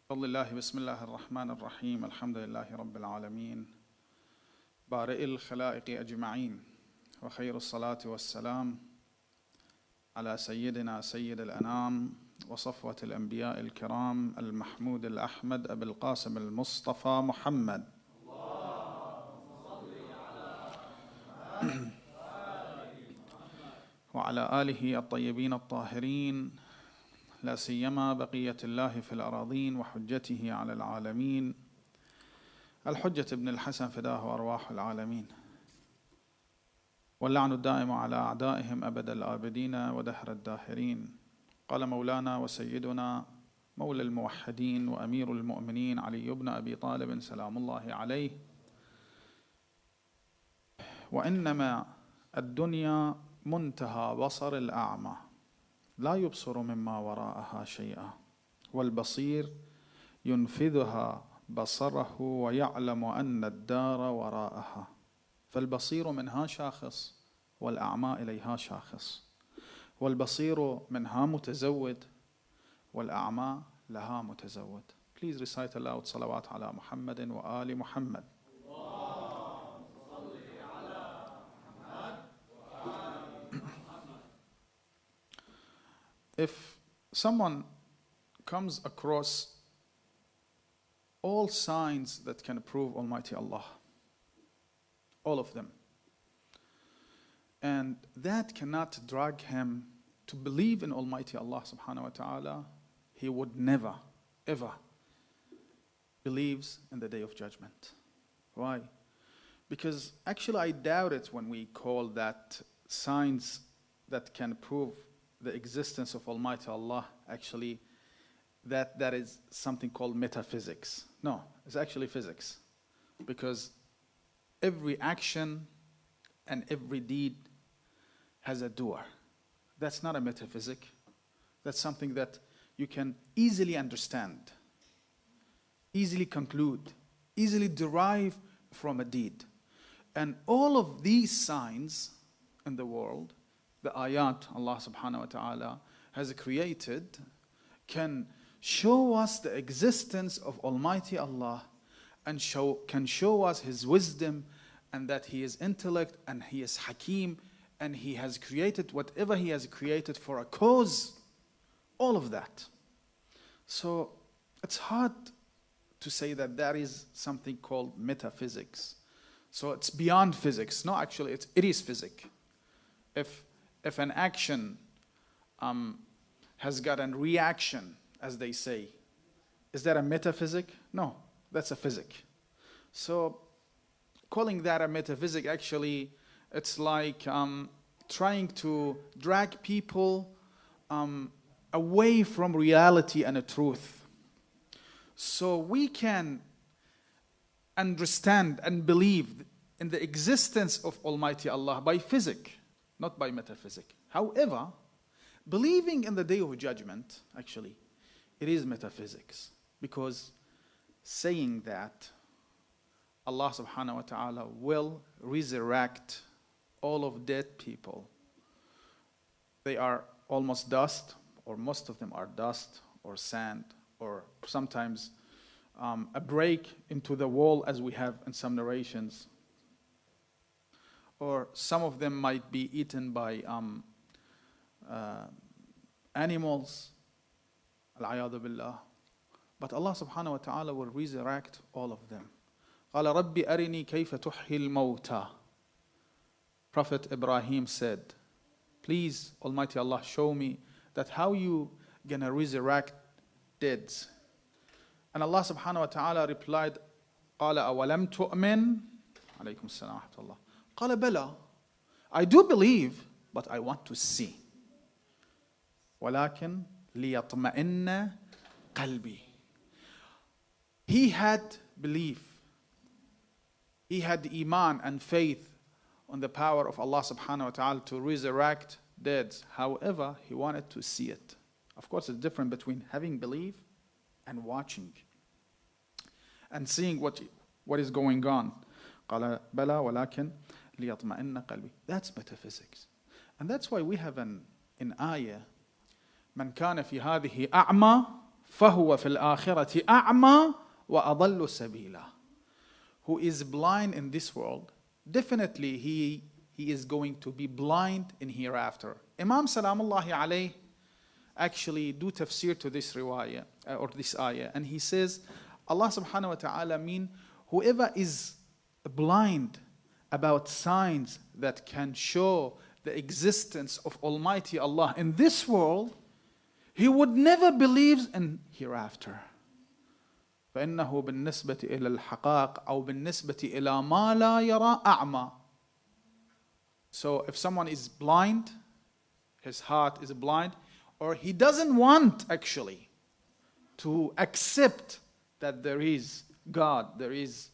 بفضل الله بسم الله الرحمن الرحيم الحمد لله رب العالمين بارئ الخلائق أجمعين وخير الصلاة والسلام على سيدنا سيد الأنام وصفوة الأنبياء الكرام المحمود الأحمد أبي القاسم المصطفى محمد وعلى آله الطيبين الطاهرين لا سيما بقية الله في الأراضين وحجته على العالمين الحجة ابن الحسن فداه أرواح العالمين واللعن الدائم على أعدائهم أبد الآبدين ودهر الداهرين. قال مولانا وسيدنا مولى الموحدين وأمير المؤمنين علي بن أبي طالب سلام الله عليه: وإنما الدنيا منتهى بصر الأعمى لا يبصر مما وراءها شيئا، والبصير ينفذها بصره ويعلم أن الدار وراءها، فالبصير منها شاخص والأعمى إليها شاخص، والبصير منها متزود والأعمى لها متزود. Please recite aloud صلوات على محمد وآل محمد. If someone comes across all signs that can prove Almighty Allah, all of them, and that cannot drag him to believe in Almighty Allah subhanahu wa ta'ala, he would never, ever believes in the Day of Judgment. Why? Because actually I doubt it when we call that signs that can prove the existence of Almighty Allah, actually that is something called metaphysics. No, it's actually physics. Because every action and every deed has a doer. That's not a metaphysic. That's something that you can easily understand, easily conclude, easily derive from a deed. And all of these signs in the world, the ayat Allah subhanahu wa ta'ala has created, can show us the existence of Almighty Allah and can show us His wisdom and that He is intellect and He is Hakim and He has created whatever He has created for a cause. All of that. So it's hard to say that there is something called metaphysics. So it's beyond physics. No, actually it is physics. If an action has got a reaction, as they say, is that a metaphysic? No, that's a physic. So calling that a metaphysic, actually, it's like trying to drag people away from reality and the truth. So we can understand and believe in the existence of Almighty Allah by physics, not by metaphysics. However, believing in the Day of Judgment, actually, it is metaphysics. Because saying that Allah subhanahu wa ta'ala will resurrect all of dead people. They are almost dust, or most of them are dust, or sand, or sometimes a break into the wall, as we have in some narrations. Or some of them might be eaten by animals, al-ayadu billah. But Allah subhanahu wa ta'ala will resurrect all of them. قَالَ رَبِّ أَرِنِي كَيْفَ تُحْيِي الْمَوْتَى. Prophet Ibrahim said, please, Almighty Allah, show me that how you gonna resurrect dead. And Allah subhanahu wa ta'ala replied, قَالَ أَوَلَمْ تُؤْمِنْ عليكم السلام ورحمة الله. قَالَ بَلَى, I do believe, but I want to see. وَلَكِنْ لِيَطْمَئِنَّ قَلْبِي. He had belief. He had iman and faith on the power of Allah subhanahu wa ta'ala to resurrect dead. However, he wanted to see it. Of course, it's different between having belief and watching and seeing what is going on. قَالَ بَلَى وَلَكِنْ لِيَطْمَئِنَّ قَلْبِي. That's metaphysics. And that's why we have in ayah, مَنْ كَانَ فِي هَذِهِ أَعْمَى فهو في الآخرة أعمى وأضل سبيلا. Who is blind in this world, definitely he is going to be blind in hereafter. Imam Salamullahi alayh actually do tafsir to this riwayah or this ayah, and he says Allah subhanahu wa ta'ala mean whoever is blind about signs that can show the existence of Almighty Allah in this world, he would never believe in hereafter. فإنه بالنسبة إلى الحقائق أو بالنسبة إلى ما لا يرى أعمى. So if someone is blind, his heart is blind, or he doesn't want actually to accept that there is God, there is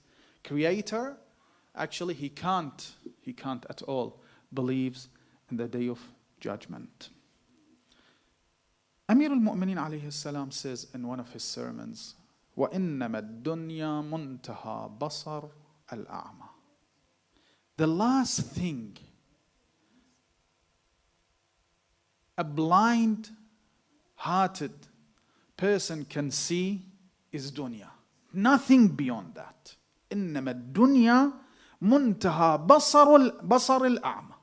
Creator, actually he can't at all believes in the day of judgment. Amir al-Mu'mineen alayhi salam says in one of his sermons, وَإِنَّمَا الدُّنْيَا مُنْتَهَى بَصَرْ الْأَعْمَى. The last thing a blind-hearted person can see is dunya. Nothing beyond that. إِنَّمَا الدُّنْيا مُنْتَهَى بَصَرِ الْأَعْمَى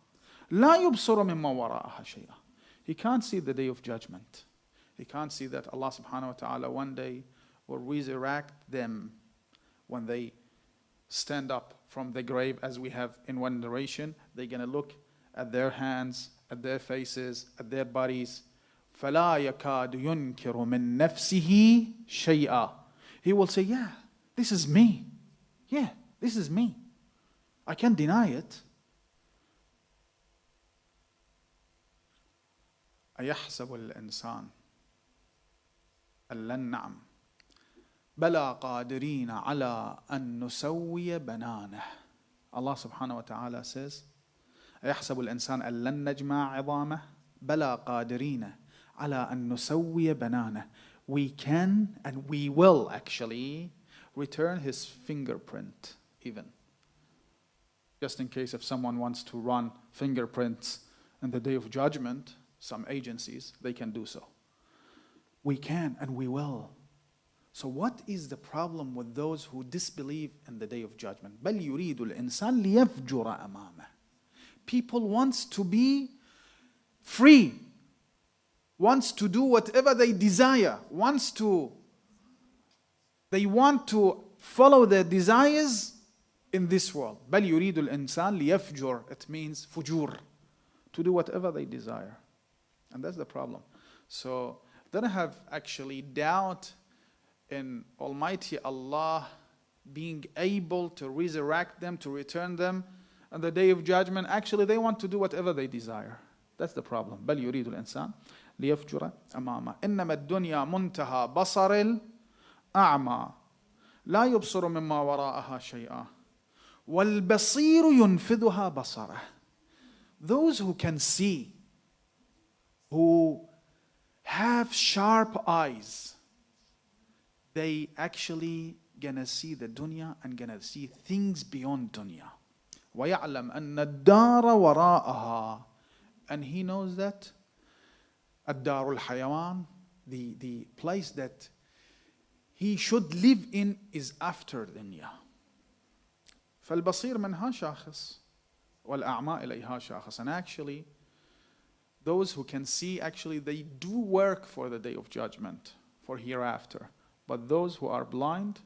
لَا يُبْصُرُ مِمَّا وَرَاءَهَا شَيْئًا. He can't see the day of judgment. He can't see that Allah subhanahu wa ta'ala one day will resurrect them when they stand up from the grave, as we have in one narration. They're going to look at their hands, at their faces, at their bodies. فَلَا يَكَادُ يُنْكِرُ مِن نَفْسِهِ شَيْئًا. He will say, yeah, this is me. Yeah, this is me. I can't deny it. أَيَحْسَبُ الْإِنسَانُ أَن لَّن نَّعْمَ بَلَا قَادِرِينَ عَلَىٰ أَن نُّسَوِّيَ بَنَانَهُ. Allah subhanahu wa ta'ala says, أَيَحْسَبُ الْإِنسَانُ أَن لَّن نَّجْمَعَ عِظَامَهُ بَلَا قَادِرِينَ عَلَىٰ أَن نُّسَوِّيَ بَنَانَهُ. We can and we will actually return his fingerprint even. Just in case if someone wants to run fingerprints in the day of judgment, some agencies, they can do so. We can and we will. So what is the problem with those who disbelieve in the day of judgment? بَلْ يُرِيدُ الْإِنسَانِ لِيَفْجُرَ أَمَامَهُ. People wants to be free, wants to do whatever they desire, they want to follow their desires in this world. بَلْ يُرِيدُ الْإِنسَانِ لِيَفْجُرَ. It means fujur, to do whatever they desire. And that's the problem. So they don't have actually doubt in Almighty Allah being able to resurrect them, to return them on the day of judgment. Actually, they want to do whatever they desire. That's the problem. بل يريد الإنسان ليفجر أمامه إنما الدنيا منتهى بصر الأعمى لا يبصر مما وراءها شيئا والبصير ينفذها بصره. Those who can see, who have sharp eyes, they actually gonna see the dunya and gonna see things beyond dunya. وَيَعْلَمْ أَنَّ الدَّارَ وَرَاءَهَا. And he knows that الدار الحيوان, the place that he should live in is after dunya. فالبصير منها شاخص والأعمى إليها شاخص. And actually, those who can see, actually they do work for the day of judgment, for hereafter. But those who are blind,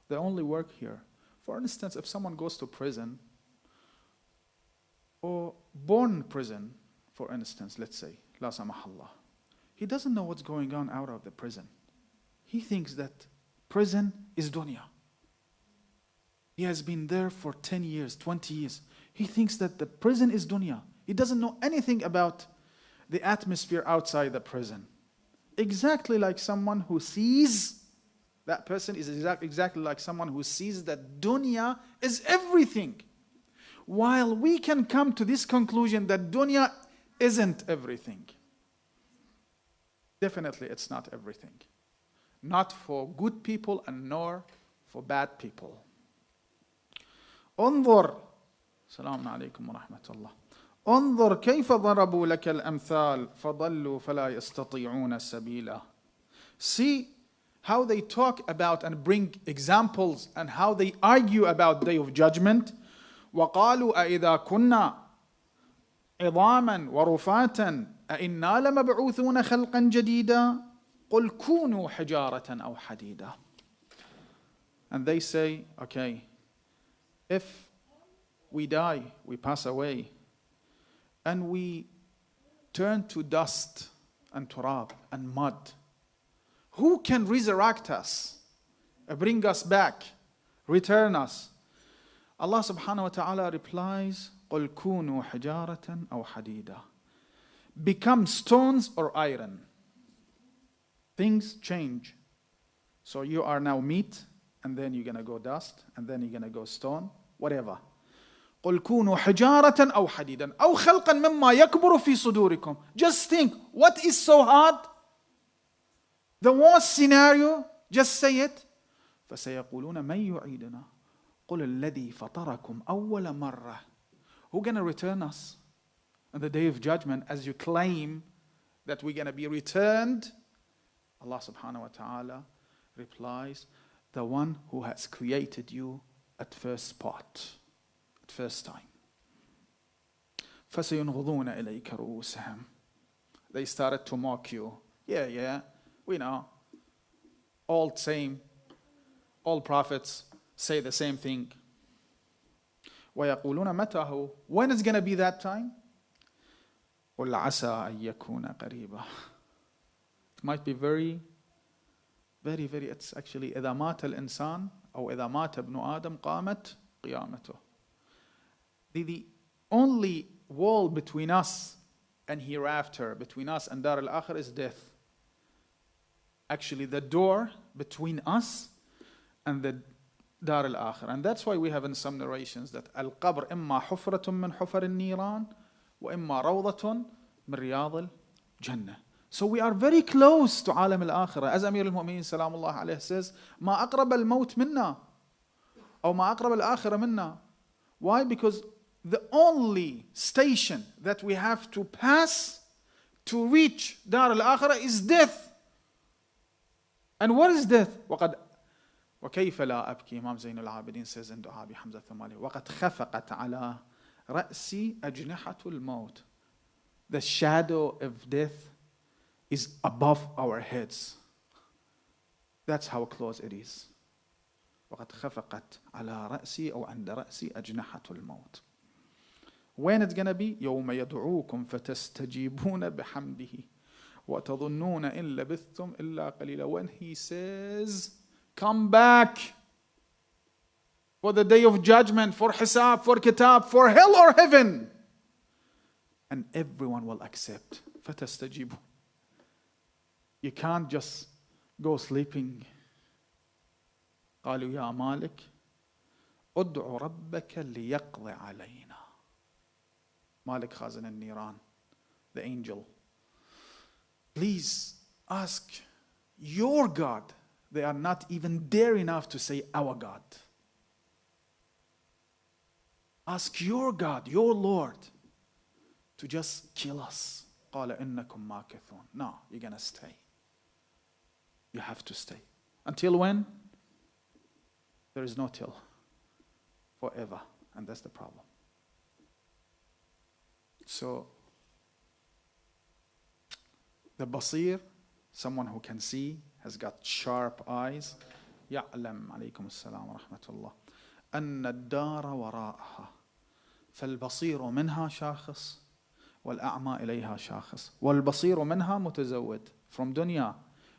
they only work here. For instance, if someone goes to prison, or born in prison, for instance, let's say, la samahallah, he doesn't know what's going on out of the prison. He thinks that prison is dunya. He has been there for 10 years, 20 years. He thinks that the prison is dunya. He doesn't know anything about the atmosphere outside the prison. Exactly like someone who sees, that person is exactly like someone who sees that dunya is everything. While we can come to this conclusion that dunya isn't everything. Definitely it's not everything. Not for good people and nor for bad people. انظر السلام عليكم ورحمة الله انظر كيف ضربوا لك الأمثال فضلوا فلا يستطيعون سبيلا. See how they talk about and bring examples and how they argue about the Day of Judgment. وَقَالُوا أَإِذَا كُنَّا عِظَامًا وَرُفَاتًا أَإِنَّا لَمَبْعُوثُونَ خَلْقًا جَدِيدًا قُلْ كُونُوا حِجَارَةً أَوْ حَدِيدًا. And they say, okay, if we die, we pass away, and we turn to dust and turab and mud, who can resurrect us, bring us back, return us? Allah subhanahu wa ta'ala replies, قُلْ كُونُوا حِجَارَةً أَوْ حَدِيدًا. Become stones or iron. Things change. So you are now meat, and then you're going to go dust, and then you're going to go stone, whatever. قُلْ كُونُوا حِجَارَةً أَوْ حَدِيدًا أَوْ خَلْقًا مِمَّا يَكْبُرُ فِي صُدُورِكُمْ. Just think, what is so hard? The worst scenario, just say it. فَسَيَقُولُونَ مَنْ يُعِيدُنَا قُلِ الَّذِي فَطَرَكُمْ أَوَّلَ مَرَّةٍ. Who's going to return us on the Day of Judgment as you claim that we're going to be returned? Allah subhanahu wa ta'ala replies, the one who has created you at first spot, at first time. فَسَيُنْغُضُونَ إِلَيْكَ رُؤُوسَهُمْ. They started to mock you. Yeah, we know. All prophets say the same thing. وَيَقُولُونَ مَتَهُ. When is going to be that time? قُلْ عَسَىٰ أَن يَكُونَ قَرِيبًا. It might be very, it's actually إِذَا مَاتَ الْإِنسان أو إِذَا مَاتَ ابْنُ آدَمْ قَامَتْ قِيَامَتُهُ. The only wall between us and hereafter, between us and Dar al-Akhir, is death. Actually, the door between us and the Dar al-Akhir. And that's why we have in some narrations that al-qabr imma hufratun min hufar al-niran wa imma rawdatun min riyad al-jannah. So we are very close to alam al-akhirah. As Amir al-Mu'mineen salamullah alayhi says, ma aqrab al-maut minna, or ma aqrab al-akhirah minna. Why? Because the only station that we have to pass to reach Dar al-akhirah is death. And what is death? وَقَدْ وَكَيْفَ لَا أَبْكِي. Imam Zayn al-Abidin says in Dua bi Hamza Thamali, وَقَدْ خَفَقَتْ عَلَى رَأْسِي أَجْنِحَةُ الْمَوْتِ. The shadow of death is above our heads. That's how close it is. وَقَدْ خَفَقَتْ عَلَى رَأْسِي أو عند رأسي أجنحة الموت. When it's going to be? يَوْمَ يَدْعُوكُمْ فَتَسْتَجِيبُونَ بِحَمْدِهِ وَتَظُنُّونَ إِن لَبِثْتُمْ إِلَّا قَلِيلًا. When he says, come back for the Day of Judgment, for hisab, for kitab, for hell or heaven. And everyone will accept. فَتَسْتَجِيبُونَ. You can't just go sleeping. قالوا يا مالك ادع ربك ليقضي علينا. Malik Khazan al-Niran, the angel. Please ask your God. They are not even dare enough to say our God. Ask your God, your Lord, to just kill us. قال إنكم ماكثون. No, you're going to stay. You have to stay. Until when? There is no till. Forever. And that's the problem. So, the basir, someone who can see, has got sharp eyes. يعلم عليكم السلام ورحمة الله أن الدار وراءها فالبصير منها شاخص والأعمى إليها شاخص والبصير منها متزود. From dunya,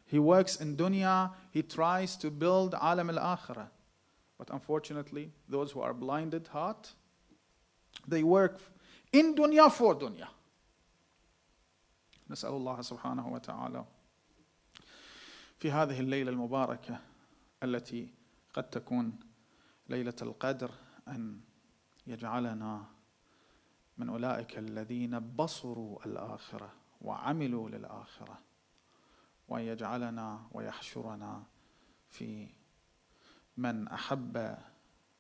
he works in dunya, he tries to build alam al-akhirah. But unfortunately, those who are blinded heart, they work in dunya for dunya. نسأل الله سبحانه وتعالى في هذه الليلة المباركة التي قد تكون ليلة القدر أن يجعلنا من أولئك الذين بصروا الآخرة وعملوا للآخرة، وأن يجعلنا ويحشرنا في من أحب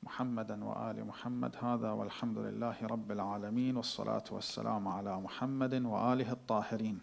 محمدا وآل محمد. هذا والحمد لله رب العالمين، والصلاة والسلام على محمد وآله الطاهرين.